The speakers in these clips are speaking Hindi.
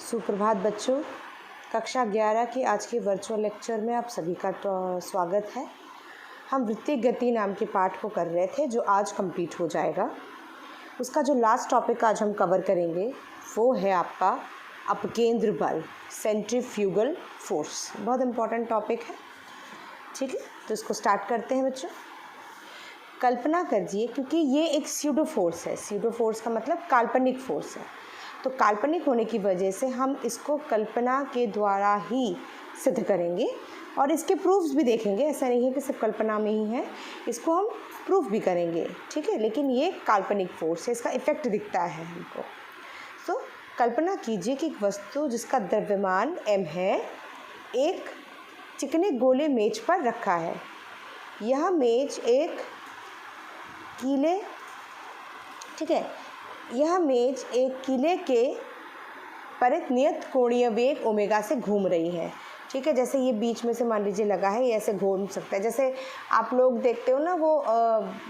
सुप्रभात बच्चों। कक्षा 11 के आज के वर्चुअल लेक्चर में आप सभी का स्वागत है। हम वृत्तीय गति नाम के पाठ को कर रहे थे जो आज कंप्लीट हो जाएगा। उसका जो लास्ट टॉपिक आज हम कवर करेंगे वो है आपका अपकेंद्र बल, सेंट्रीफ्यूगल फोर्स। बहुत इम्पॉर्टेंट टॉपिक है, ठीक है। तो इसको स्टार्ट करते हैं बच्चों। कल्पना कीजिए, क्योंकि ये एक स्यूडो फोर्स है। स्यूडो फोर्स का मतलब काल्पनिक फोर्स है, तो काल्पनिक होने की वजह से हम इसको कल्पना के द्वारा ही सिद्ध करेंगे और इसके प्रूफ्स भी देखेंगे। ऐसा नहीं है कि सिर्फ कल्पना में ही है, इसको हम प्रूफ भी करेंगे, ठीक है। लेकिन ये काल्पनिक फोर्स है, इसका इफेक्ट दिखता है हमको। तो कल्पना कीजिए कि एक वस्तु जिसका द्रव्यमान m है, एक चिकने गोले मेज पर रखा है। यह मेज एक कीले, ठीक है, यह मेज एक किले के परितनियत कोणीय वेग ओमेगा से घूम रही है, ठीक है। जैसे ये बीच में से मान लीजिए लगा है, ये ऐसे घूम सकता है। जैसे आप लोग देखते हो ना, वो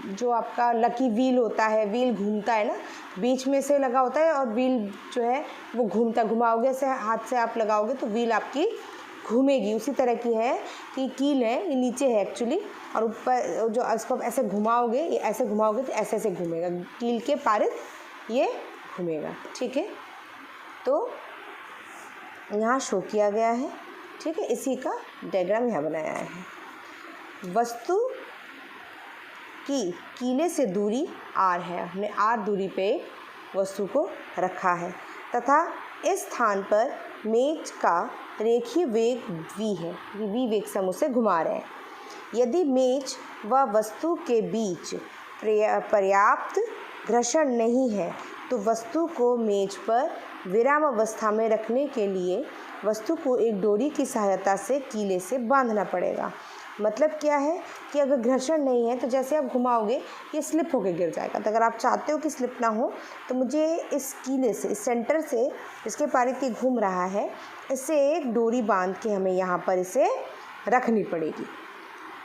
जो आपका लकी व्हील होता है, व्हील घूमता है ना, बीच में से लगा होता है और व्हील जो है वो घूमता, घुमाओगे ऐसे हाथ से आप लगाओगे तो व्हील आपकी घूमेगी। उसी तरह की है कि कील है, ये नीचे है एक्चुअली, और ऊपर जो इसको ऐसे घुमाओगे, ये ऐसे घुमाओगे तो ऐसे ऐसे घूमेगा, कील के पारित ये घूमेगा, ठीक है। तो यहाँ शो किया गया है, ठीक है। इसी का डायग्राम यहाँ बनाया है। वस्तु की कीले से दूरी r है, हमने r दूरी पे वस्तु को रखा है तथा इस स्थान पर मेज का रेखीय वेग v है, v वेग से हम उसे घुमा रहे हैं। यदि मेज व वस्तु के बीच पर्याप्त घर्षण नहीं है तो वस्तु को मेज पर विराम अवस्था में रखने के लिए वस्तु को एक डोरी की सहायता से कीले से बांधना पड़ेगा। मतलब क्या है कि अगर घर्षण नहीं है तो जैसे आप घुमाओगे ये स्लिप होकर गिर जाएगा। तो अगर आप चाहते हो कि स्लिप ना हो तो मुझे इस कीले से, इस सेंटर से, इसके पारित ये घूम रहा है, इससे एक डोरी बांध के हमें यहाँ पर इसे रखनी पड़ेगी।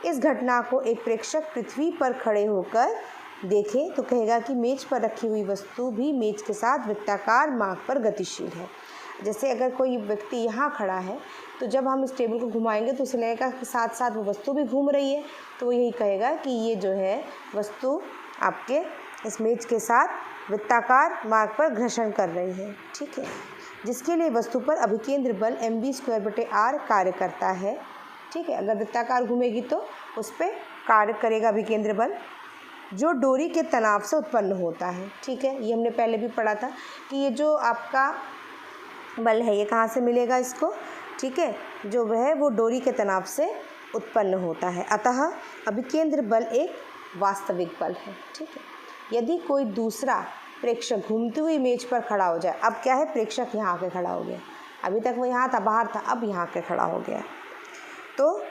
इस घटना को एक प्रेक्षक पृथ्वी पर खड़े होकर देखे तो कहेगा कि मेज पर रखी हुई वस्तु भी मेज के साथ वृत्ताकार मार्ग पर गतिशील है। जैसे अगर कोई व्यक्ति यहाँ खड़ा है तो जब हम इस टेबल को घुमाएंगे तो उसे लगेगा कि साथ साथ वो वस्तु भी घूम रही है, तो वो यही कहेगा कि ये जो है वस्तु आपके इस मेज के साथ वृत्ताकार मार्ग पर घर्षण कर रही है, ठीक है। जिसके लिए वस्तु पर अभिकेंद्र बल mv²/r कार्य करता है, ठीक है। अगर वृत्ताकार घूमेगी तो उस पर कार्य करेगा अभिकेंद्र बल, जो डोरी के तनाव से उत्पन्न होता है, ठीक है। ये हमने पहले भी पढ़ा था कि ये जो आपका बल है ये कहाँ से मिलेगा इसको, ठीक है, जो वह वो डोरी के तनाव से उत्पन्न होता है। अतः अभिकेंद्र बल एक वास्तविक बल है, ठीक है। यदि कोई दूसरा प्रेक्षक घूमती हुई मेज पर खड़ा हो जाए, अब क्या है, प्रेक्षक यहाँ आके खड़ा हो गया, अभी तक वो यहाँ था, बाहर था, अब यहाँ आके खड़ा हो गया। तो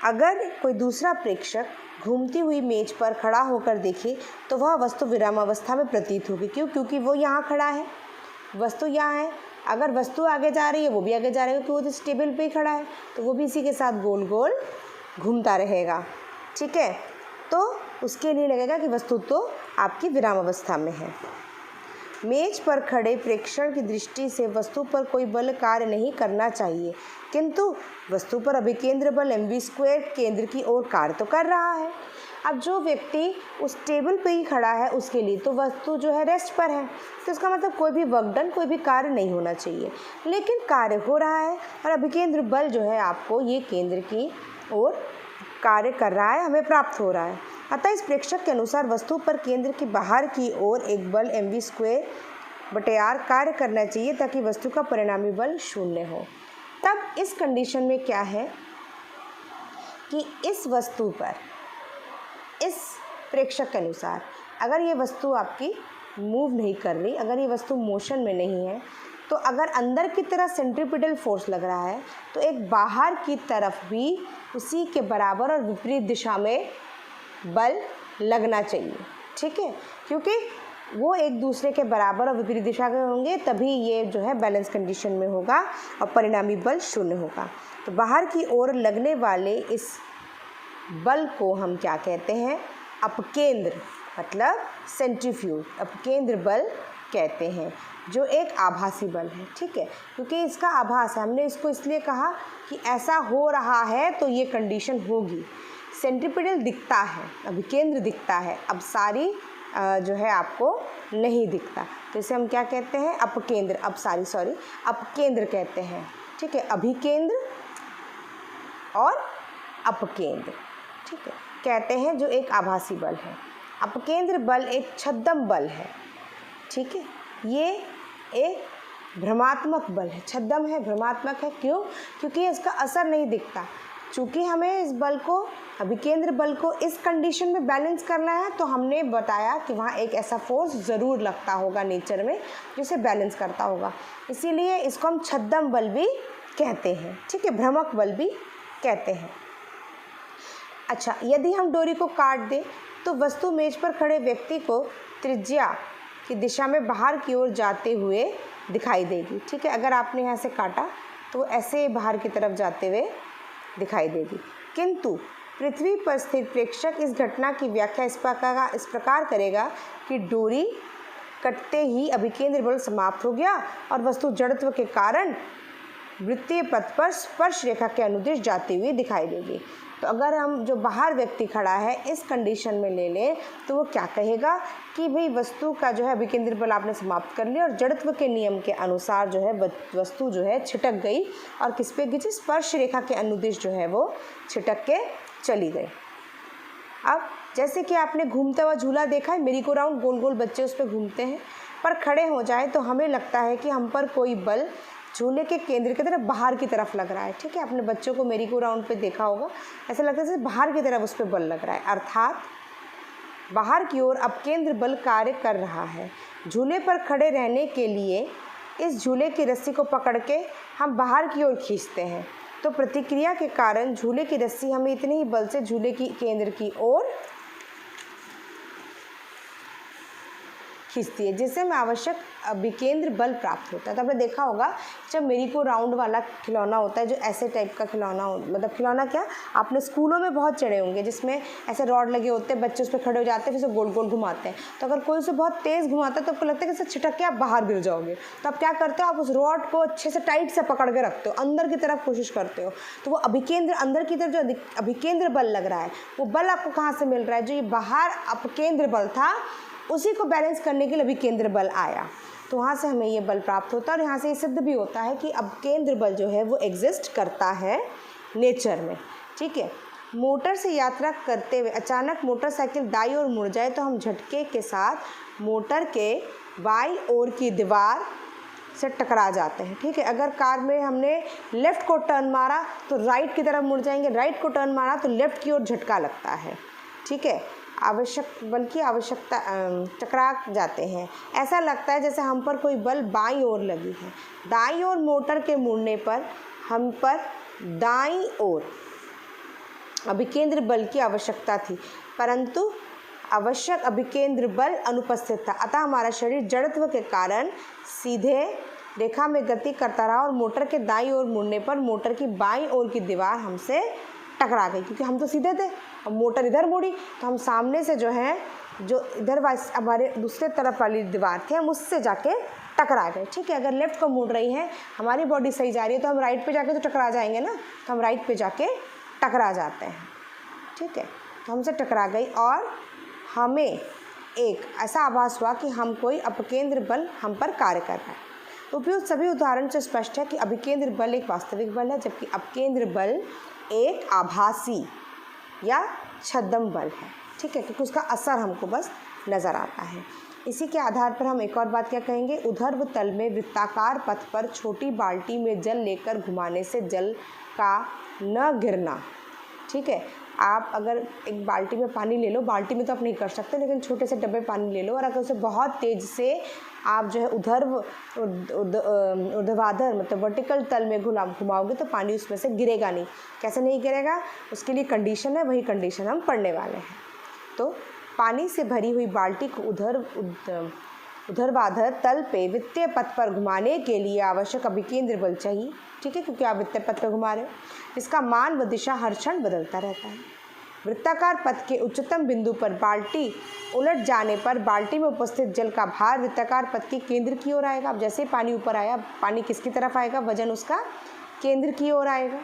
अगर कोई दूसरा प्रेक्षक घूमती हुई मेज पर खड़ा होकर देखे तो वह वस्तु विरामावस्था में प्रतीत होगी। क्यों? क्योंकि वो यहाँ खड़ा है, वस्तु यहाँ है। अगर वस्तु आगे जा रही है वो भी आगे जा रही है, क्योंकि वो इस टेबल पे ही खड़ा है, तो वो भी इसी के साथ गोल गोल घूमता रहेगा, ठीक है। तो उसके लिए लगेगा कि वस्तु तो आपकी विरामावस्था में है। मेज पर खड़े प्रेक्षण की दृष्टि से वस्तु पर कोई बल कार्य नहीं करना चाहिए, किंतु वस्तु पर अभिकेंद्र बल mv² केंद्र की ओर कार्य तो कर रहा है। अब जो व्यक्ति उस टेबल पे ही खड़ा है उसके लिए तो वस्तु जो है रेस्ट पर है, तो इसका मतलब कोई भी वर्क डन, कोई भी कार्य नहीं होना चाहिए, लेकिन कार्य हो रहा है और अभिकेंद्र बल जो है आपको ये केंद्र की ओर कार्य कर रहा है, हमें प्राप्त हो रहा है। अतः इस प्रेक्षक के अनुसार वस्तु पर केंद्र की बाहर की ओर एक बल mv²/r कार्य करना चाहिए ताकि वस्तु का परिणामी बल शून्य हो। तब इस कंडीशन में क्या है कि इस वस्तु पर, इस प्रेक्षक के अनुसार अगर ये वस्तु आपकी मूव नहीं कर रही, अगर ये वस्तु मोशन में नहीं है, तो अगर अंदर की तरफ सेंट्रीपिटल फोर्स लग रहा है तो एक बाहर की तरफ भी उसी के बराबर और विपरीत दिशा में बल लगना चाहिए, ठीक है। क्योंकि वो एक दूसरे के बराबर और विपरीत दिशा के होंगे, तभी ये जो है बैलेंस कंडीशन में होगा और परिणामी बल शून्य होगा। तो बाहर की ओर लगने वाले इस बल को हम क्या कहते हैं, अपकेंद्र, मतलब सेंट्रीफ्यूज। अपकेंद्र बल कहते हैं, जो एक आभासी बल है। ठीक है, क्योंकि इसका आभास है, हमने इसको इसलिए कहा कि ऐसा हो रहा है तो ये कंडीशन होगी। सेंट्रीपिटल दिखता है, अभिकेंद्र दिखता है, अब सारी जो है आपको नहीं दिखता, तो इसे हम क्या कहते हैं, अपकेंद्र, अपकेंद्र कहते हैं। ठीक है, अभिकेंद्र और अपकेंद्र, ठीक है, कहते हैं, जो एक आभासी बल है। अपकेंद्र बल एक छद्म बल है। ठीक है, ये एक भ्रमात्मक बल है, छद्म है, भ्रमात्मक है। क्यों? क्योंकि इसका असर नहीं दिखता। चूँकि हमें इस बल को, अभिकेंद्र बल को इस कंडीशन में बैलेंस करना है, तो हमने बताया कि वहाँ एक ऐसा फोर्स ज़रूर लगता होगा नेचर में जिसे बैलेंस करता होगा, इसीलिए इसको हम छद्म बल भी कहते हैं। ठीक है, भ्रमक बल भी कहते हैं। अच्छा, यदि हम डोरी को काट दें तो वस्तु मेज पर खड़े व्यक्ति को त्रिज्या की दिशा में बाहर की ओर जाते हुए दिखाई देगी। ठीक है, अगर आपने यहाँ से काटा तो ऐसे बाहर की तरफ जाते हुए दिखाई देगी, किंतु पृथ्वी पर स्थित प्रेक्षक इस घटना की व्याख्या इस प्रकार करेगा कि डोरी कटते ही अभिकेंद्र बल समाप्त हो गया और वस्तु जड़त्व के कारण वृत्तीय पथ पर स्पर्श रेखा के अनुदिश जाती हुई दिखाई देगी। तो अगर हम जो बाहर व्यक्ति खड़ा है इस कंडीशन में ले लें तो वो क्या कहेगा कि भाई वस्तु का जो है अभिकेंद्र बल आपने समाप्त कर लिया और जड़त्व के नियम के अनुसार जो है वस्तु जो है छिटक गई और किस पे गिरी, स्पर्श रेखा के अनुदिश जो है वो छिटक के चली गई। अब जैसे कि आपने घूमता हुआ झूला देखा है, मेरी को राउंड, गोल गोल बच्चे उस पर घूमते हैं, पर खड़े हो जाए तो हमें लगता है कि हम पर कोई बल झूले के केंद्र की तरफ, बाहर की तरफ लग रहा है। ठीक है, अपने बच्चों को मेरी को राउंड पे देखा होगा, ऐसा लगता है जैसे बाहर की तरफ उस पर बल लग रहा है, अर्थात बाहर की ओर अपकेंद्र बल कार्य कर रहा है। झूले पर खड़े रहने के लिए इस झूले की रस्सी को पकड़ के हम बाहर की ओर खींचते हैं, तो प्रतिक्रिया के कारण झूले की रस्सी हमें इतने ही बल से झूले की केंद्र की ओर खींचती है, जिससे हमें आवश्यक अभिकेंद्र बल प्राप्त होता है। तो आपने देखा होगा जब मेरी को राउंड वाला खिलौना होता है, जो ऐसे टाइप का खिलौना हो, मतलब खिलौना क्या, आपने स्कूलों में बहुत चढ़े होंगे जिसमें ऐसे रॉड लगे होते हैं, बच्चे उस पर खड़े हो जाते हैं, फिर उसे गोल गोल घुमाते हैं। तो अगर कोई उसे बहुत तेज़ घुमाता है तो आपको लगता है कि इससे छिटक के आप बाहर गिर जाओगे, तो आप क्या करते हो, आप उस रॉड को अच्छे से टाइट से पकड़ के रखते हो, अंदर की तरफ कोशिश करते हो, तो वो अभिकेंद्र, अंदर की तरफ जो अभिकेंद्र बल लग रहा है वो बल आपको कहाँ से मिल रहा है, जो ये बाहर अपकेंद्र बल था उसी को बैलेंस करने के लिए अभिकेंद्र बल आया, तो वहाँ से हमें ये बल प्राप्त होता है। और यहाँ से ये सिद्ध भी होता है कि अपकेंद्र बल जो है वो एग्जिस्ट करता है नेचर में। ठीक है, मोटर से यात्रा करते हुए अचानक मोटरसाइकिल दाईं ओर मुड़ जाए तो हम झटके के साथ मोटर के बाईं ओर की दीवार से टकरा जाते हैं। ठीक है, अगर कार में हमने लेफ़्ट को टर्न मारा तो राइट की तरफ मुड़ जाएंगे, राइट को टर्न मारा तो लेफ़्ट की ओर झटका लगता है। ठीक है, आवश्यक बल की आवश्यकता, टकरा जाते हैं, ऐसा लगता है जैसे हम पर कोई बल बाईं ओर लगी है। दाईं ओर मोटर के मुड़ने पर हम पर दाईं ओर अभिकेंद्र बल की आवश्यकता थी, परंतु आवश्यक अभिकेंद्र बल अनुपस्थित था, अतः हमारा शरीर जड़त्व के कारण सीधे रेखा में गति करता रहा और मोटर के दाईं ओर मुड़ने पर मोटर की बाईं ओर की दीवार हमसे टकरा गई, क्योंकि हम तो सीधे थे, अब मोटर इधर मुड़ी तो हम सामने से जो है, जो इधर हमारे दूसरे तरफ वाली दीवार थी, हम उससे जाके टकरा गए। ठीक है, अगर लेफ़्ट को मुड़ रही है, हमारी बॉडी सही जा रही है, तो हम राइट पे जाके तो टकरा जाएंगे ना, तो हम राइट पे जाके टकरा जाते हैं। ठीक है, तो हमसे टकरा गई और हमें एक ऐसा आभास हुआ कि हम कोई अपकेंद्र बल हम पर कार्य कर रहा है। उपयुक्त सभी उदाहरण से स्पष्ट है कि अभिकेंद्र बल एक वास्तविक बल है, जबकि अपकेंद्र बल एक आभासी या छद्म बल है। ठीक है, क्योंकि उसका असर हमको बस नज़र आता है। इसी के आधार पर हम एक और बात क्या कहेंगे, ऊर्ध्व तल में वृत्ताकार पथ पर छोटी बाल्टी में जल लेकर घुमाने से जल का न गिरना। ठीक है, आप अगर एक बाल्टी में पानी ले लो, बाल्टी में तो आप नहीं कर सकते, लेकिन छोटे से डब्बे पानी ले लो और अगर उसे बहुत तेज़ से आप जो है ऊर्ध्वाधर मतलब वर्टिकल तल में घुमाओगे तो पानी उसमें से गिरेगा नहीं। कैसे नहीं गिरेगा, उसके लिए कंडीशन है, वही कंडीशन हम पढ़ने वाले हैं। तो पानी से भरी हुई बाल्टी को ऊर्ध्वाधर तल पे वित्तीय पथ पर घुमाने के लिए आवश्यक अभिकेंद्र बल चाहिए। ठीक है, क्योंकि आप वित्तीय पथ पर घुमा रहे हो, इसका मान व दिशा हर क्षण बदलता रहता है। वृत्ताकार पथ के उच्चतम बिंदु पर बाल्टी उलट जाने पर बाल्टी में उपस्थित जल का भार वृत्ताकार पथ के केंद्र की ओर आएगा। अब जैसे पानी ऊपर आया, पानी किसकी तरफ आएगा? वजन उसका केंद्र की ओर आएगा।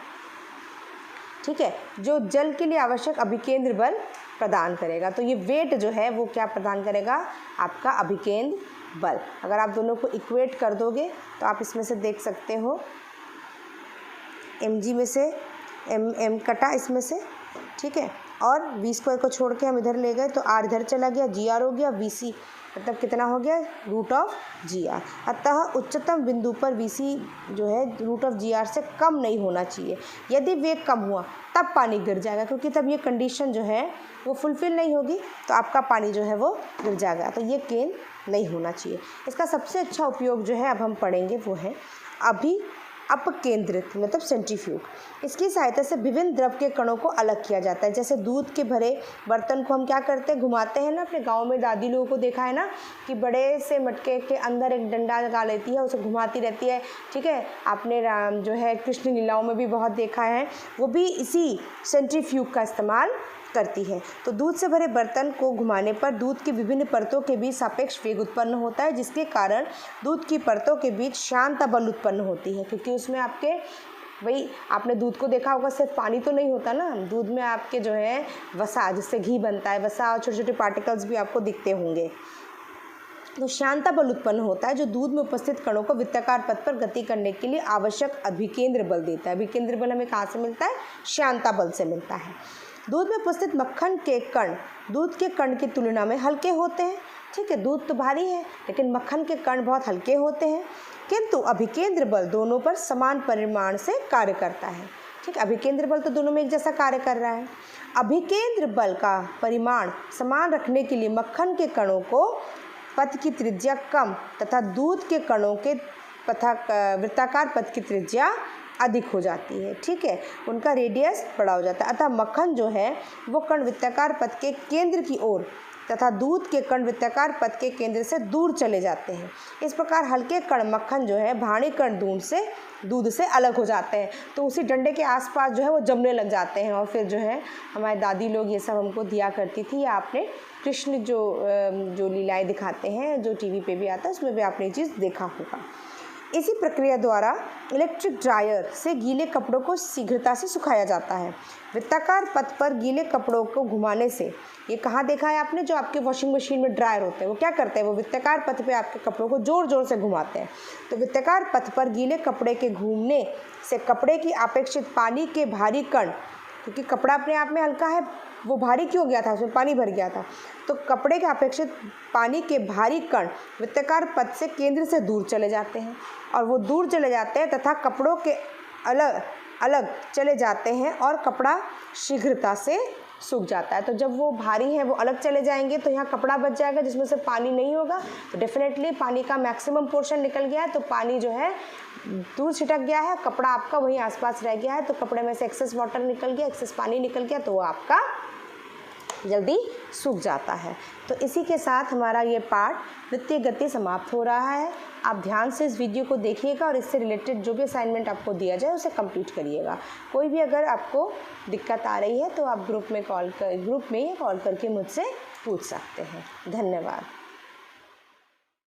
ठीक है, जो जल के लिए आवश्यक अभिकेंद्र बल प्रदान करेगा। तो ये वेट जो है वो क्या प्रदान करेगा? आपका अभिकेंद्र बल। अगर आप दोनों को इक्वेट कर दोगे तो आप इसमें से देख सकते हो mg में से m कटा इसमें से, ठीक है, और v² को छोड़ के हम इधर ले गए तो r इधर चला गया, gr हो गया, vc मतलब कितना हो गया? √gr। अतः उच्चतम बिंदु पर vc जो है √gr से कम नहीं होना चाहिए। यदि वेग कम हुआ तब पानी गिर जाएगा, क्योंकि तब ये कंडीशन जो है वो फुलफिल नहीं होगी तो आपका पानी जो है वो गिर जाएगा। तो ये केन नहीं होना चाहिए। इसका सबसे अच्छा उपयोग जो है अब हम पढ़ेंगे वो है अपकेंद्रित मतलब सेंट्रीफ्यूग। इसकी सहायता से विभिन्न द्रव के कणों को अलग किया जाता है। जैसे दूध के भरे बर्तन को हम क्या करते हैं? घुमाते हैं ना। अपने गांव में दादी लोगों को देखा है ना कि बड़े से मटके के अंदर एक डंडा लगा लेती है, उसे घुमाती रहती है। ठीक है, आपने जो है कृष्ण लीलाओं में भी बहुत देखा है, वो भी इसी सेंट्रीफ्यूग का इस्तेमाल करती है। तो दूध से भरे बर्तन को घुमाने पर दूध की विभिन्न परतों के बीच सापेक्ष वेग उत्पन्न होता है, जिसके कारण दूध की परतों के बीच श्यानता बल उत्पन्न होती है। क्योंकि उसमें आपके वही आपने दूध को देखा होगा, सिर्फ पानी तो नहीं होता ना, दूध में आपके जो है वसा, जिससे घी बनता है, वसा और छोटे छोटे पार्टिकल्स भी आपको दिखते होंगे। तो श्यानता बल उत्पन्न होता है जो दूध में उपस्थित कणों को वृत्ताकार पथ पर गति करने के लिए आवश्यक अभिकेंद्र बल देता है। अभिकेंद्र बल हमें कहाँ से मिलता है? श्यानता बल से मिलता है। दूध में उपस्थित मक्खन के कण दूध के कण की तुलना में हल्के होते हैं। ठीक है, दूध तो भारी है लेकिन मक्खन के कण बहुत हल्के होते हैं, किंतु अभिकेंद्र बल दोनों पर समान परिमाण से कार्य करता है। ठीक, अभिकेंद्र बल तो दोनों में एक जैसा कार्य कर रहा है। अभिकेंद्र बल का परिमाण समान रखने के लिए मक्खन के कणों को पथ की त्रिज्या कम तथा दूध के कणों के वृत्ताकार पथ की त्रिज्या अधिक हो जाती है। ठीक है, उनका रेडियस बड़ा हो जाता है। अतः मक्खन जो है वो कण वृत्ताकार पथ के केंद्र की ओर तथा दूध के कण वृत्ताकार पथ के केंद्र से दूर चले जाते हैं। इस प्रकार हल्के कण मक्खन जो है भारी कण दूध से अलग हो जाते हैं, तो उसी डंडे के आसपास जो है वो जमने लग जाते हैं। और फिर जो है हमारी दादी लोग ये सब हमको दिया करती थी, या आपने कृष्ण जो लीलाएँ दिखाते हैं जो टीवी पे भी आता है उसमें भी आपने ये चीज़ देखा होगा। इसी प्रक्रिया द्वारा इलेक्ट्रिक ड्रायर से गीले कपड़ों को शीघ्रता से सुखाया जाता है। वृत्ताकार पथ पर गीले कपड़ों को घुमाने से, ये कहाँ देखा है आपने? जो आपके वॉशिंग मशीन में ड्रायर होते हैं वो क्या करते हैं? वो वृत्ताकार पथ पे आपके कपड़ों को जोर जोर से घुमाते हैं। तो वृत्ताकार पथ पर गीले कपड़े के घूमने से कपड़े की अपेक्षित पानी के भारी कण, क्योंकि कपड़ा अपने आप में हल्का है, वो भारी क्यों गया था? उसमें पानी भर गया था। तो कपड़े के अपेक्षित पानी के भारी कण वृत्ताकार पथ से केंद्र से दूर चले जाते हैं, और वो दूर चले जाते हैं तथा कपड़ों के अलग अलग चले जाते हैं और कपड़ा शीघ्रता से सूख जाता है। तो जब वो भारी है वो अलग चले जाएंगे तो यहाँ कपड़ा बच जाएगा जिसमें से पानी नहीं होगा। तो डेफिनेटली पानी का मैक्सिमम पोर्शन निकल गया है, तो पानी जो है दूर छिटक गया है, कपड़ा आपका वहीं आसपास रह गया है। तो कपड़े में से एक्सेस वाटर निकल गया, एक्सेस पानी निकल गया, तो वो आपका जल्दी सूख जाता है। तो इसी के साथ हमारा ये पार्ट वृत्तीय गति समाप्त हो रहा है। आप ध्यान से इस वीडियो को देखिएगा और इससे रिलेटेड जो भी असाइनमेंट आपको दिया जाए उसे कंप्लीट करिएगा। कोई भी अगर आपको दिक्कत आ रही है तो आप ग्रुप में ही कॉल करके मुझसे पूछ सकते हैं। धन्यवाद।